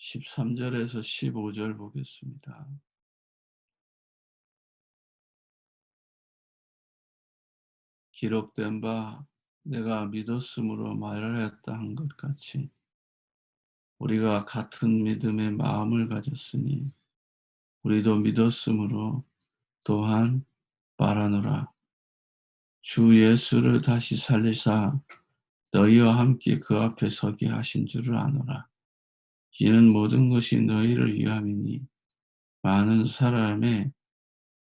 13절에서 15절 보겠습니다. 기록된 바 내가 믿었으므로 말을 했다 한 것 같이 우리가 같은 믿음의 마음을 가졌으니 우리도 믿었으므로 또한 말하노라. 주 예수를 다시 살리사 너희와 함께 그 앞에 서게 하신 줄을 아노라. 이는 모든 것이 너희를 위함이니 많은 사람의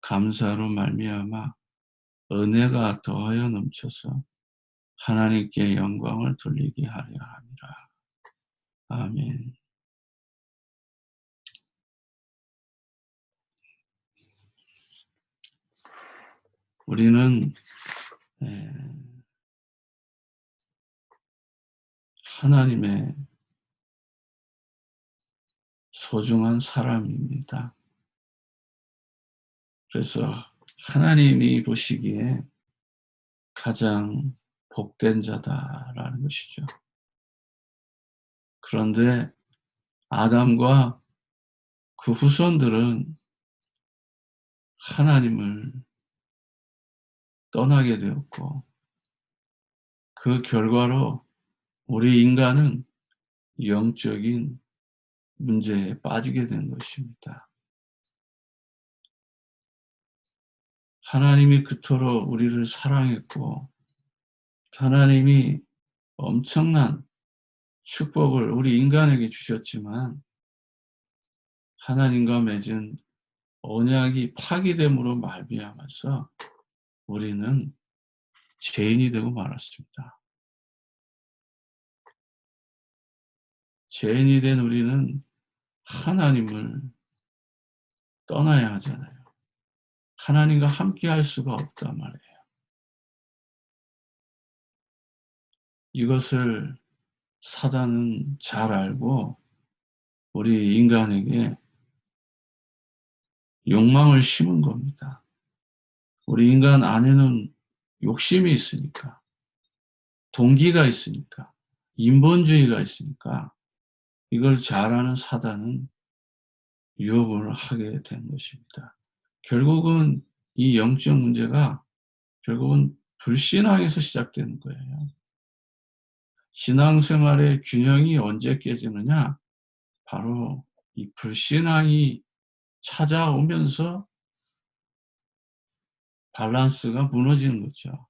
감사로 말미암아 은혜가 더하여 넘쳐서 하나님께 영광을 돌리게 하려 함이라. 아멘. 우리는 하나님의 소중한 사람입니다. 그래서 하나님이 보시기에 가장 복된 자다라는 것이죠. 그런데 아담과 그 후손들은 하나님을 떠나게 되었고 그 결과로 우리 인간은 영적인 문제에 빠지게 된 것입니다. 하나님이 그토록 우리를 사랑했고 하나님이 엄청난 축복을 우리 인간에게 주셨지만 하나님과 맺은 언약이 파기됨으로 말미암아서 우리는 죄인이 되고 말았습니다. 죄인이 된 우리는 하나님을 떠나야 하잖아요. 하나님과 함께 할 수가 없단 말이에요. 이것을 사단은 잘 알고 우리 인간에게 욕망을 심은 겁니다. 우리 인간 안에는 욕심이 있으니까, 동기가 있으니까, 인본주의가 있으니까 이걸 잘 아는 사단은 유혹을 하게 된 것입니다. 결국은 이 영적 문제가 결국은 불신앙에서 시작되는 거예요. 신앙생활의 균형이 언제 깨지느냐? 바로 이 불신앙이 찾아오면서 밸런스가 무너지는 거죠.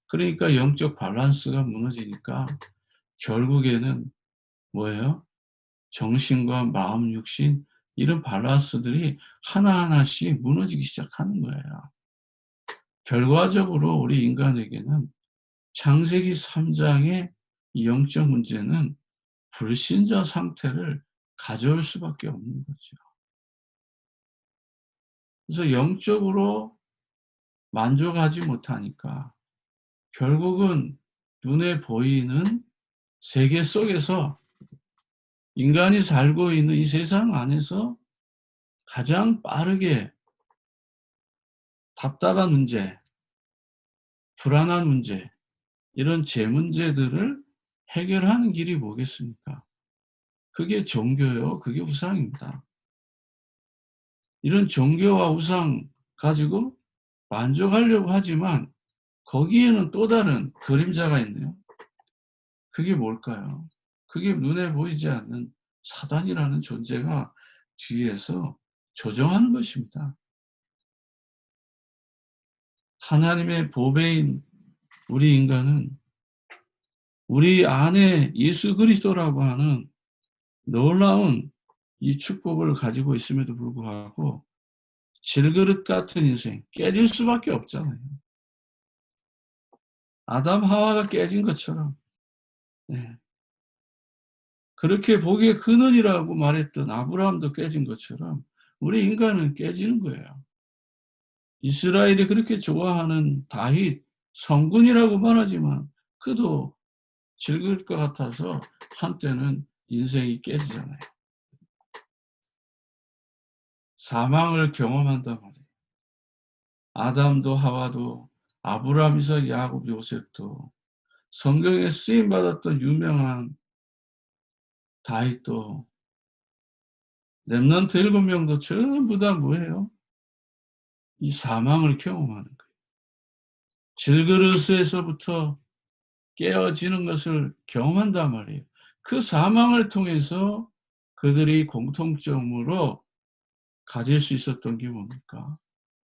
그러니까 영적 밸런스가 무너지니까 결국에는 뭐예요? 정신과 마음, 육신 이런 밸런스들이 하나하나씩 무너지기 시작하는 거예요. 결과적으로 우리 인간에게는 창세기 3장의 영적 문제는 불신자 상태를 가져올 수밖에 없는 거죠. 그래서 영적으로 만족하지 못하니까 결국은 눈에 보이는 세계 속에서 인간이 살고 있는 이 세상 안에서 가장 빠르게 답답한 문제, 불안한 문제, 이런 제 문제들을 해결하는 길이 뭐겠습니까? 그게 종교요. 그게 우상입니다. 이런 종교와 우상 가지고 만족하려고 하지만 거기에는 또 다른 그림자가 있네요. 그게 뭘까요? 그게 눈에 보이지 않는 사단이라는 존재가 뒤에서 조종하는 것입니다. 하나님의 보배인 우리 인간은 우리 안에 예수 그리스도라고 하는 놀라운 이 축복을 가지고 있음에도 불구하고 질그릇 같은 인생, 깨질 수밖에 없잖아요. 아담 하와가 깨진 것처럼. 네. 그렇게 복의 근원이라고 말했던 아브라함도 깨진 것처럼 우리 인간은 깨지는 거예요. 이스라엘이 그렇게 좋아하는 다윗, 성군이라고 말하지만 그도 질그릇 것 같아서 한때는 인생이 깨지잖아요. 사망을 경험한단 말이에요. 아담도 하와도 아브라함, 이삭, 야곱, 요셉도 성경에 쓰임받았던 유명한 다윗도 렘넌트 7명도 전부 다 뭐예요? 이 사망을 경험하는 거예요. 질그릇에서부터 깨어지는 것을 경험한단 말이에요. 그 사망을 통해서 그들이 공통점으로 가질 수 있었던 게 뭡니까?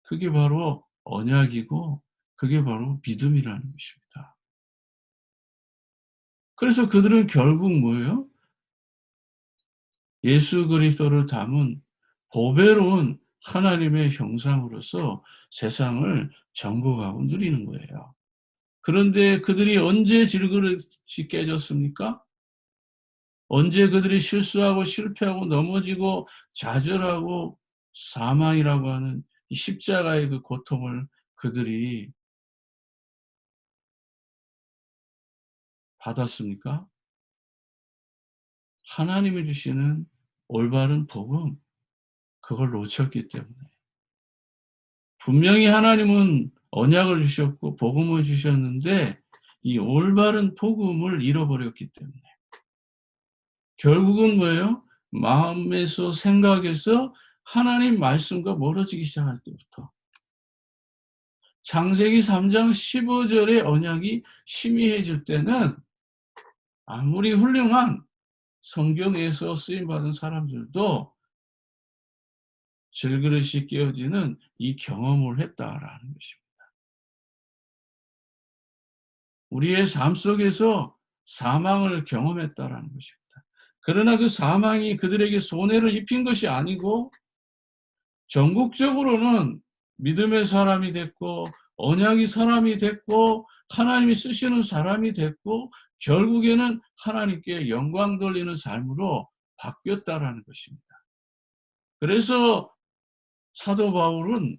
그게 바로 언약이고 그게 바로 믿음이라는 것입니다. 그래서 그들은 결국 뭐예요? 예수 그리스도를 담은 보배로운 하나님의 형상으로서 세상을 정복하고 누리는 거예요. 그런데 그들이 언제 질그릇이 깨졌습니까? 언제 그들이 실수하고 실패하고 넘어지고 좌절하고 사망이라고 하는 이 십자가의 그 고통을 그들이 받았습니까? 하나님이 주시는 올바른 복음, 그걸 놓쳤기 때문에. 분명히 하나님은 언약을 주셨고 복음을 주셨는데 이 올바른 복음을 잃어버렸기 때문에. 결국은 뭐예요? 마음에서 생각에서 하나님 말씀과 멀어지기 시작할 때부터. 창세기 3장 15절의 언약이 희미해질 때는 아무리 훌륭한 성경에서 쓰임받은 사람들도 질그릇이 깨어지는 이 경험을 했다라는 것입니다. 우리의 삶 속에서 사망을 경험했다라는 것입니다. 그러나 그 사망이 그들에게 손해를 입힌 것이 아니고 전국적으로는 믿음의 사람이 됐고 언약의 사람이 됐고 하나님이 쓰시는 사람이 됐고 결국에는 하나님께 영광 돌리는 삶으로 바뀌었다라는 것입니다. 그래서 사도 바울은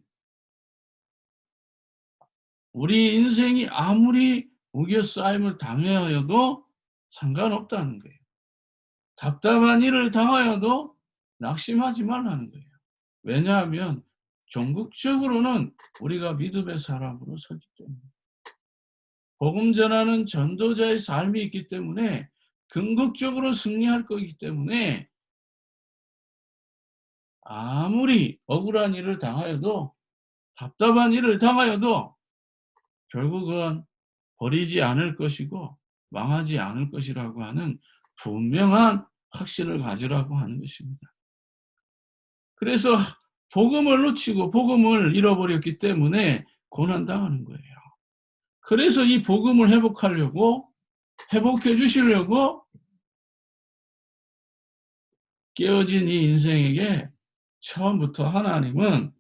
우리 인생이 아무리 우겨싸임을 당하여도 상관없다는 거예요. 답답한 일을 당하여도 낙심하지 말라는 거예요. 왜냐하면 전국적으로는 우리가 믿음의 사람으로 서기 때문에. 복음 전하는 전도자의 삶이 있기 때문에 궁극적으로 승리할 거기 때문에 아무리 억울한 일을 당하여도 답답한 일을 당하여도 결국은 버리지 않을 것이고 망하지 않을 것이라고 하는 분명한 확신을 가지라고 하는 것입니다. 그래서 복음을 놓치고 복음을 잃어버렸기 때문에 고난당하는 거예요. 그래서 이 복음을 회복하려고 회복해 주시려고 깨어진 이 인생에게 처음부터 하나님은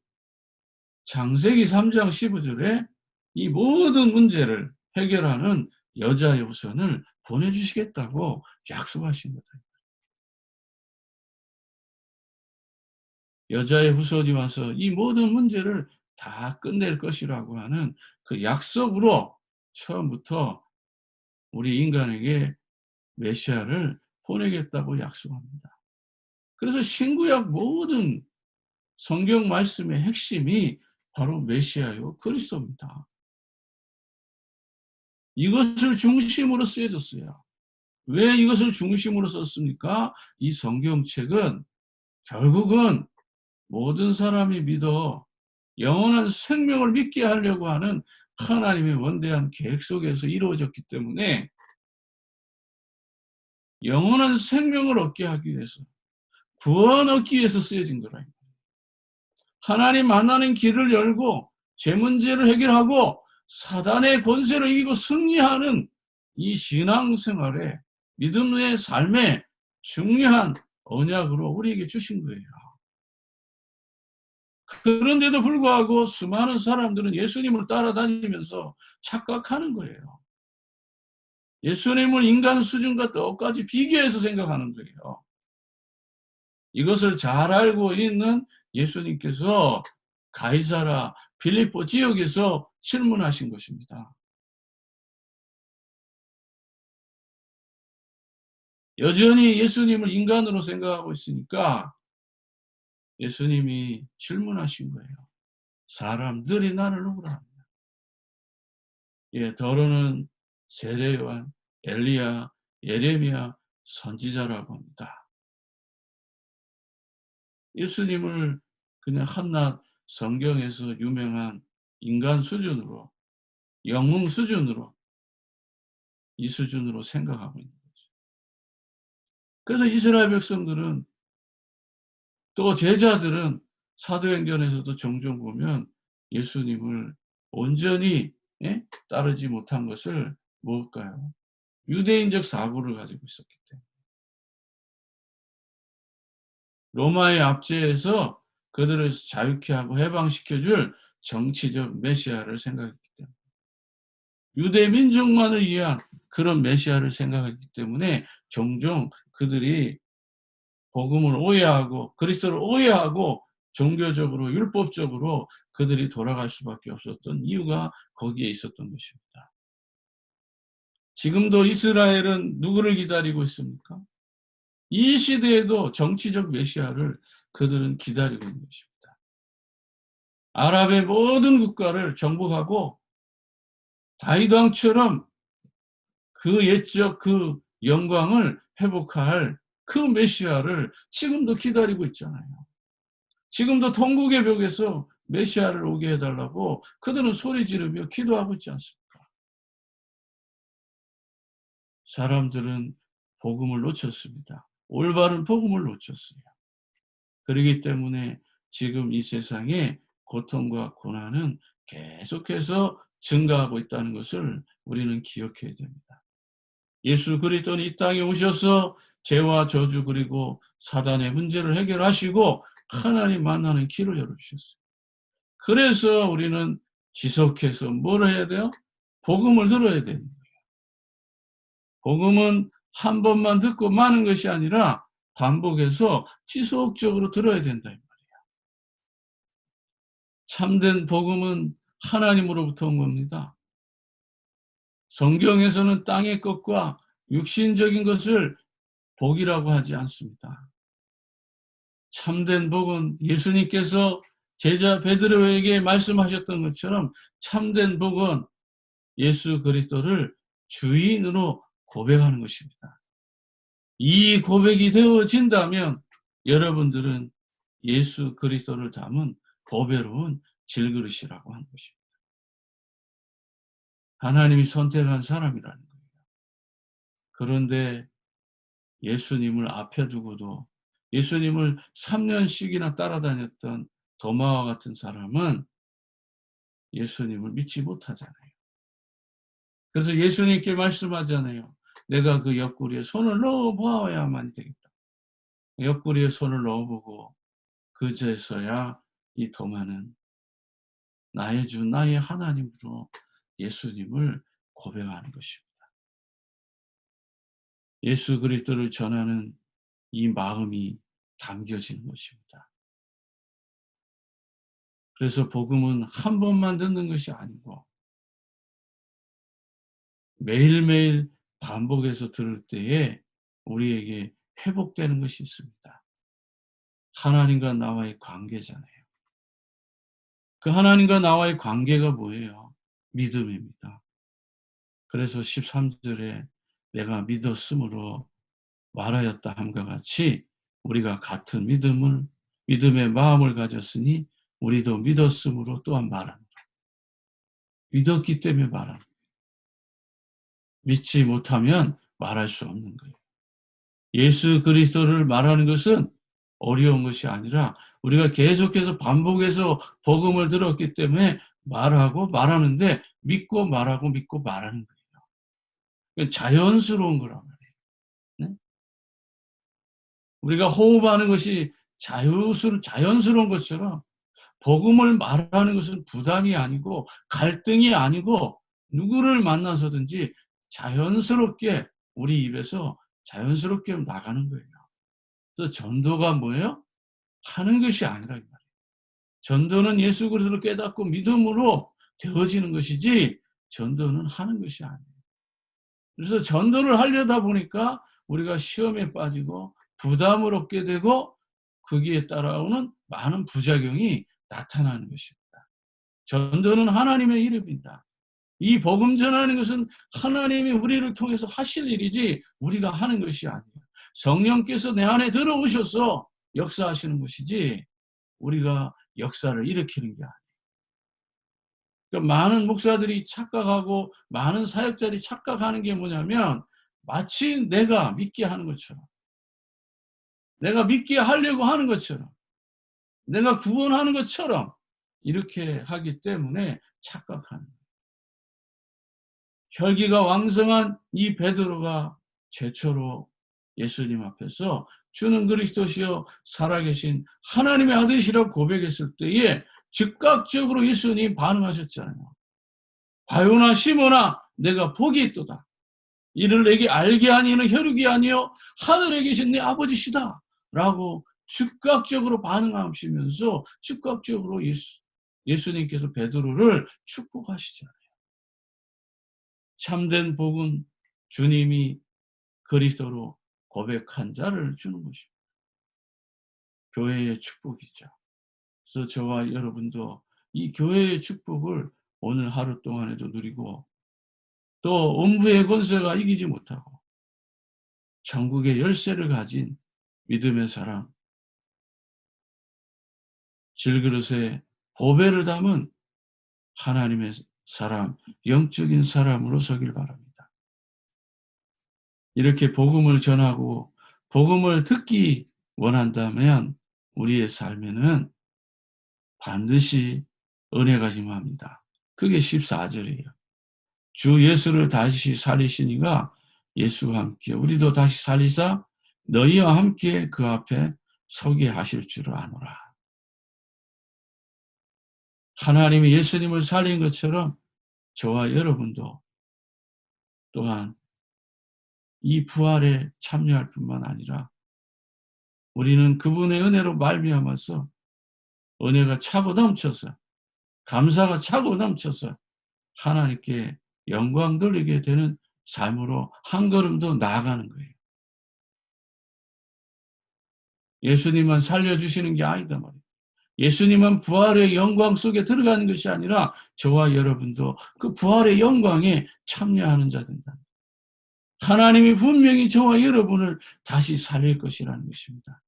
창세기 3장 15절에 이 모든 문제를 해결하는 여자의 후손을 보내주시겠다고 약속하신 거다. 여자의 후손이 와서 이 모든 문제를 다 끝낼 것이라고 하는 그 약속으로 처음부터 우리 인간에게 메시아를 보내겠다고 약속합니다. 그래서 신구약 모든 성경 말씀의 핵심이 바로 메시아요 그리스도입니다. 이것을 중심으로 쓰여졌어요. 왜 이것을 중심으로 썼습니까? 이 성경책은 결국은 모든 사람이 믿어 영원한 생명을 믿게 하려고 하는 하나님의 원대한 계획 속에서 이루어졌기 때문에 영원한 생명을 얻게 하기 위해서 구원 얻기 위해서 쓰여진 거라. 하나님 만나는 길을 열고 제 문제를 해결하고 사단의 권세를 이기고 승리하는 이 신앙생활에 믿음의 삶에 중요한 언약으로 우리에게 주신 거예요. 그런데도 불구하고 수많은 사람들은 예수님을 따라다니면서 착각하는 거예요. 예수님을 인간 수준과 똑같이 비교해서 생각하는 거예요. 이것을 잘 알고 있는 예수님께서 가이사라 빌립보 지역에서 질문하신 것입니다. 여전히 예수님을 인간으로 생각하고 있으니까 예수님이 질문하신 거예요. 사람들이 나를 누구라 합니다. 예, 더러는 세례요한, 엘리야, 예레미야 선지자라고 합니다. 예수님을 그냥 한낱 성경에서 유명한 인간 수준으로, 영웅 수준으로, 이 수준으로 생각하고 있는 거죠. 그래서 이스라엘 백성들은, 또 제자들은 사도행전에서도 종종 보면 예수님을 온전히 따르지 못한 것을 뭘까요? 유대인적 사고를 가지고 있었기 때문에. 로마의 압제에서 그들을 자유케 하고 해방시켜줄 정치적 메시아를 생각했기 때문에. 유대 민족만을 위한 그런 메시아를 생각했기 때문에 종종 그들이 복음을 오해하고 그리스도를 오해하고 종교적으로 율법적으로 그들이 돌아갈 수밖에 없었던 이유가 거기에 있었던 것입니다. 지금도 이스라엘은 누구를 기다리고 있습니까? 이 시대에도 정치적 메시아를 그들은 기다리고 있는 것입니다. 아랍의 모든 국가를 정복하고 다윗 왕처럼 그 옛적 그 영광을 회복할 그 메시아를 지금도 기다리고 있잖아요. 지금도 통곡의 벽에서 메시아를 오게 해달라고 그들은 소리 지르며 기도하고 있지 않습니까? 사람들은 복음을 놓쳤습니다. 올바른 복음을 놓쳤어요. 그렇기 때문에 지금 이 세상에 고통과 고난은 계속해서 증가하고 있다는 것을 우리는 기억해야 됩니다. 예수 그리스도는 이 땅에 오셔서 죄와 저주 그리고 사단의 문제를 해결하시고 하나님 만나는 길을 열어주셨어요. 그래서 우리는 지속해서 뭘 해야 돼요? 복음을 들어야 됩니다. 복음은 한 번만 듣고 마는 것이 아니라 반복해서 지속적으로 들어야 된다. 참된 복음은 하나님으로부터 온 겁니다. 성경에서는 땅의 것과 육신적인 것을 복이라고 하지 않습니다. 참된 복은 예수님께서 제자 베드로에게 말씀하셨던 것처럼 참된 복은 예수 그리스도를 주인으로 고백하는 것입니다. 이 고백이 되어진다면 여러분들은 예수 그리스도를 담은 보배로운 질그릇이라고 하는 것입니다. 하나님이 선택한 사람이라는 거예요. 그런데 예수님을 앞에 두고도 예수님을 3년씩이나 따라다녔던 도마와 같은 사람은 예수님을 믿지 못하잖아요. 그래서 예수님께 말씀하잖아요. 내가 그 옆구리에 손을 넣어보아야만 되겠다. 옆구리에 손을 넣어보고 그제서야 이 도마는 나의 주 나의 하나님으로 예수님을 고백하는 것입니다. 예수 그리스도를 전하는 이 마음이 담겨지는 것입니다. 그래서 복음은 한 번만 듣는 것이 아니고 매일매일 반복해서 들을 때에 우리에게 회복되는 것이 있습니다. 하나님과 나와의 관계잖아요. 그 하나님과 나와의 관계가 뭐예요? 믿음입니다. 그래서 13절에 내가 믿었으므로 말하였다 함과 같이 우리가 같은 믿음의 마음을 가졌으니 우리도 믿었으므로 또한 말합니다. 믿었기 때문에 말합니다. 믿지 못하면 말할 수 없는 거예요. 예수 그리스도를 말하는 것은 어려운 것이 아니라 우리가 계속해서 반복해서 복음을 들었기 때문에 말하고 말하는데 믿고 말하고 믿고 말하는 거예요. 자연스러운 거란 말이에요. 네? 우리가 호흡하는 것이 자연스러운 것처럼 복음을 말하는 것은 부담이 아니고 갈등이 아니고 누구를 만나서든지 자연스럽게 우리 입에서 자연스럽게 나가는 거예요. 그래서 전도가 뭐예요? 하는 것이 아니라 이 말이에요. 전도는 예수 그리스도를 깨닫고 믿음으로 되어지는 것이지 전도는 하는 것이 아니에요. 그래서 전도를 하려다 보니까 우리가 시험에 빠지고 부담을 얻게 되고 거기에 따라오는 많은 부작용이 나타나는 것입니다. 전도는 하나님의 일입니다. 이 복음 전하는 것은 하나님이 우리를 통해서 하실 일이지 우리가 하는 것이 아니에요. 성령께서 내 안에 들어오셔서 역사하시는 것이지 우리가 역사를 일으키는 게 아니에요. 그러니까 많은 목사들이 착각하고 많은 사역자들이 착각하는 게 뭐냐면 마치 내가 믿게 하는 것처럼, 내가 믿게 하려고 하는 것처럼, 내가 구원하는 것처럼 이렇게 하기 때문에 착각하는 거예요. 혈기가 왕성한 이 베드로가 최초로 예수님 앞에서 주는 그리스도시요 살아계신 하나님의 아들이시라고 고백했을 때에 즉각적으로 예수님 반응하셨잖아요. 바요나 시몬아 내가 복이 있도다. 이를 내게 알게 하니 이는 혈육이 아니요 하늘에 계신 내 아버지시다. 라고 즉각적으로 반응하시면서 즉각적으로 예수님께서 베드로를 축복하시잖아요. 참된 복은 주님이 그리스도로 고백한 자를 주는 것입니다. 교회의 축복이죠. 그래서 저와 여러분도 이 교회의 축복을 오늘 하루 동안에도 누리고 또 음부의 권세가 이기지 못하고 천국의 열쇠를 가진 믿음의 사람, 질그릇에 보배를 담은 하나님의 사람, 영적인 사람으로 서길 바랍니다. 이렇게 복음을 전하고 복음을 듣기 원한다면 우리의 삶에는 반드시 은혜가 임합니다. 그게 14절이에요. 주 예수를 다시 살리시니가 예수와 함께 우리도 다시 살리사 너희와 함께 그 앞에 서게 하실 줄을 아노라. 하나님이 예수님을 살린 것처럼 저와 여러분도 또한 이 부활에 참여할 뿐만 아니라 우리는 그분의 은혜로 말미암아서 은혜가 차고 넘쳐서 감사가 차고 넘쳐서 하나님께 영광 돌리게 되는 삶으로 한 걸음 더 나아가는 거예요. 예수님만 살려주시는 게 아니다 말이에요. 예수님은 부활의 영광 속에 들어가는 것이 아니라 저와 여러분도 그 부활의 영광에 참여하는 자 된다. 하나님이 분명히 저와 여러분을 다시 살릴 것이라는 것입니다.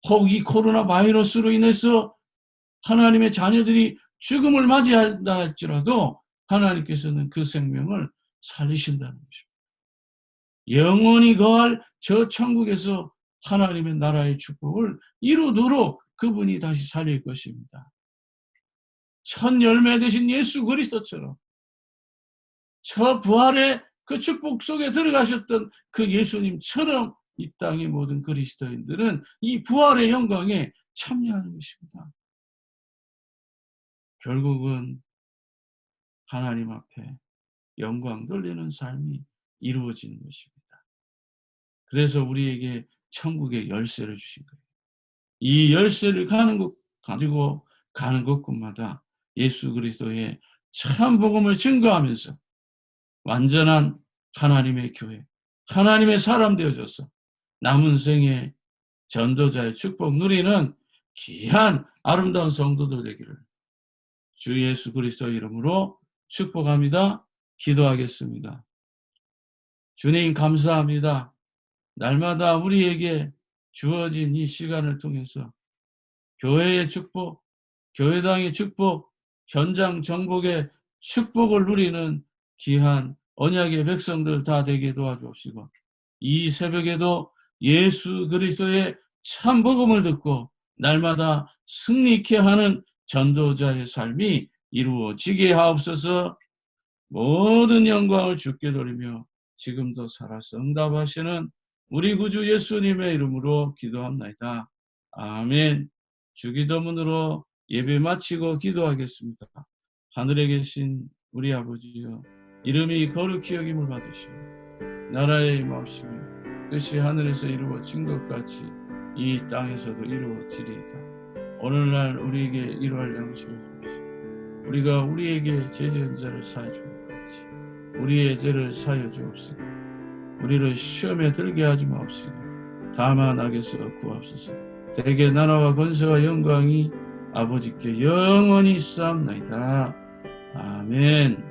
혹 이 코로나 바이러스로 인해서 하나님의 자녀들이 죽음을 맞이한다 할지라도 하나님께서는 그 생명을 살리신다는 것입니다. 영원히 거할 저 천국에서 하나님의 나라의 축복을 이루도록 그분이 다시 살릴 것입니다. 첫 열매 되신 예수 그리스도처럼 저 부활의 그 축복 속에 들어가셨던 그 예수님처럼 이 땅의 모든 그리스도인들은 이 부활의 영광에 참여하는 것입니다. 결국은 하나님 앞에 영광 돌리는 삶이 이루어지는 것입니다. 그래서 우리에게 천국의 열쇠를 주신 거예요. 이 열쇠를 가지고 가는 곳곳마다 예수 그리스도의 참 복음을 증거하면서 완전한 하나님의 교회, 하나님의 사람 되어져서 남은 생에 전도자의 축복 누리는 귀한 아름다운 성도들 되기를 주 예수 그리스도 이름으로 축복합니다. 기도하겠습니다. 주님 감사합니다. 날마다 우리에게 주어진 이 시간을 통해서 교회의 축복, 교회당의 축복, 현장 정복의 축복을 누리는 귀한 언약의 백성들 다 되게 도와주옵시고 이 새벽에도 예수 그리스도의 참 복음을 듣고 날마다 승리케 하는 전도자의 삶이 이루어지게 하옵소서. 모든 영광을 주께 돌리며 지금도 살아서 응답하시는 우리 구주 예수님의 이름으로 기도합니다. 아멘. 주기도문으로 예배 마치고 기도하겠습니다. 하늘에 계신 우리 아버지여, 이름이 거룩히 여김을 받으시오. 나라의 임하옵시며 뜻이 하늘에서 이루어진 것 같이 이 땅에서도 이루어지리이다. 오늘날 우리에게 이러할 양식을 주옵시고 우리가 우리에게 죄 지은 자를 사하여 준 것 같이 우리의 죄를 사하여 주옵시고 우리를 시험에 들게 하지 마옵시고 다만 악에서 구하옵소서. 대개 나라와 권세와 영광이 아버지께 영원히 있사옵나이다. 아멘.